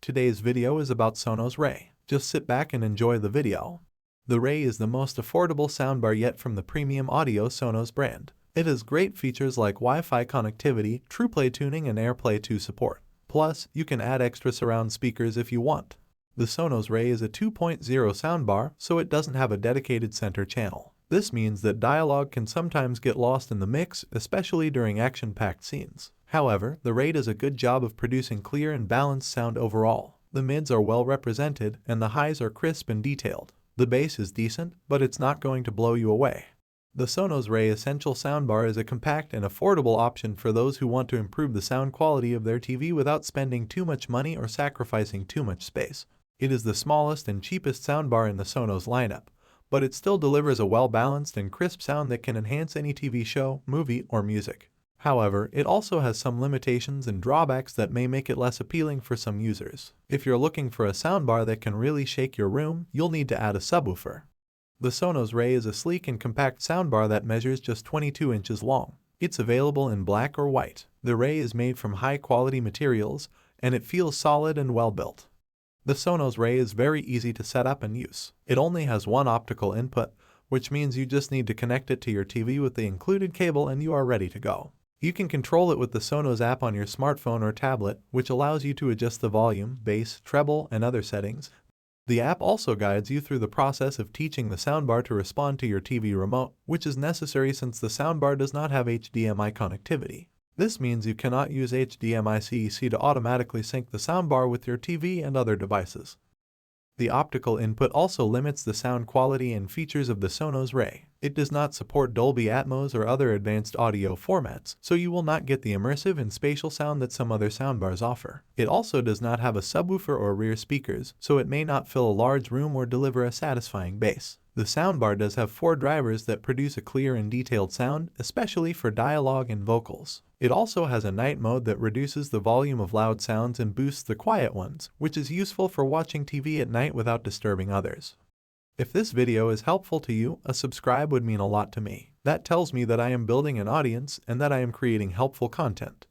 Today's video is about Sonos Ray. Just sit back and enjoy the video. The Ray is the most affordable soundbar yet from the premium audio Sonos brand. It has great features like Wi-Fi connectivity, Trueplay tuning and AirPlay 2 support. Plus, you can add extra surround speakers if you want. The Sonos Ray is a 2.0 soundbar, so it doesn't have a dedicated center channel. This means that dialogue can sometimes get lost in the mix, especially during action-packed scenes. However, the Ray does a good job of producing clear and balanced sound overall. The mids are well represented, and the highs are crisp and detailed. The bass is decent, but it's not going to blow you away. The Sonos Ray Essential Soundbar is a compact and affordable option for those who want to improve the sound quality of their TV without spending too much money or sacrificing too much space. It is the smallest and cheapest soundbar in the Sonos lineup, but it still delivers a well-balanced and crisp sound that can enhance any TV show, movie, or music. However, it also has some limitations and drawbacks that may make it less appealing for some users. If you're looking for a soundbar that can really shake your room, you'll need to add a subwoofer. The Sonos Ray is a sleek and compact soundbar that measures just 22 inches long. It's available in black or white. The Ray is made from high-quality materials, and it feels solid and well-built. The Sonos Ray is very easy to set up and use. It only has one optical input, which means you just need to connect it to your TV with the included cable and you are ready to go. You can control it with the Sonos app on your smartphone or tablet, which allows you to adjust the volume, bass, treble, and other settings. The app also guides you through the process of teaching the soundbar to respond to your TV remote, which is necessary since the soundbar does not have HDMI connectivity. This means you cannot use HDMI CEC to automatically sync the soundbar with your TV and other devices. The optical input also limits the sound quality and features of the Sonos Ray. It does not support Dolby Atmos or other advanced audio formats, so you will not get the immersive and spatial sound that some other soundbars offer. It also does not have a subwoofer or rear speakers, so it may not fill a large room or deliver a satisfying bass. The soundbar does have 4 drivers that produce a clear and detailed sound, especially for dialogue and vocals. It also has a night mode that reduces the volume of loud sounds and boosts the quiet ones, which is useful for watching TV at night without disturbing others. If this video is helpful to you, a subscribe would mean a lot to me. That tells me that I am building an audience and that I am creating helpful content.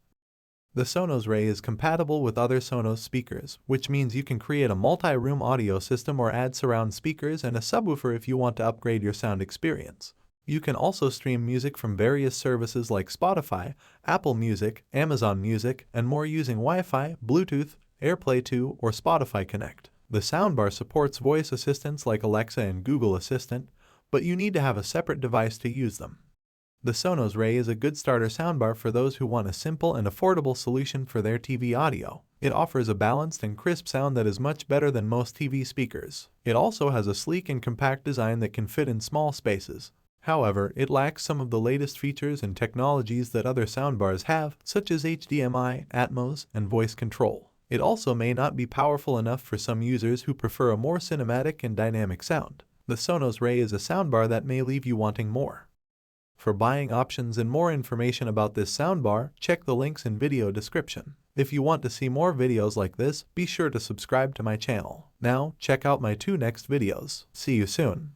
The Sonos Ray is compatible with other Sonos speakers, which means you can create a multi-room audio system or add surround speakers and a subwoofer if you want to upgrade your sound experience. You can also stream music from various services like Spotify, Apple Music, Amazon Music, and more using Wi-Fi, Bluetooth, AirPlay 2, or Spotify Connect. The soundbar supports voice assistants like Alexa and Google Assistant, but you need to have a separate device to use them. The Sonos Ray is a good starter soundbar for those who want a simple and affordable solution for their TV audio. It offers a balanced and crisp sound that is much better than most TV speakers. It also has a sleek and compact design that can fit in small spaces. However, it lacks some of the latest features and technologies that other soundbars have, such as HDMI, Atmos, and voice control. It also may not be powerful enough for some users who prefer a more cinematic and dynamic sound. The Sonos Ray is a soundbar that may leave you wanting more. For buying options and more information about this soundbar, check the links in video description. If you want to see more videos like this, be sure to subscribe to my channel. Now, check out my 2 next videos. See you soon.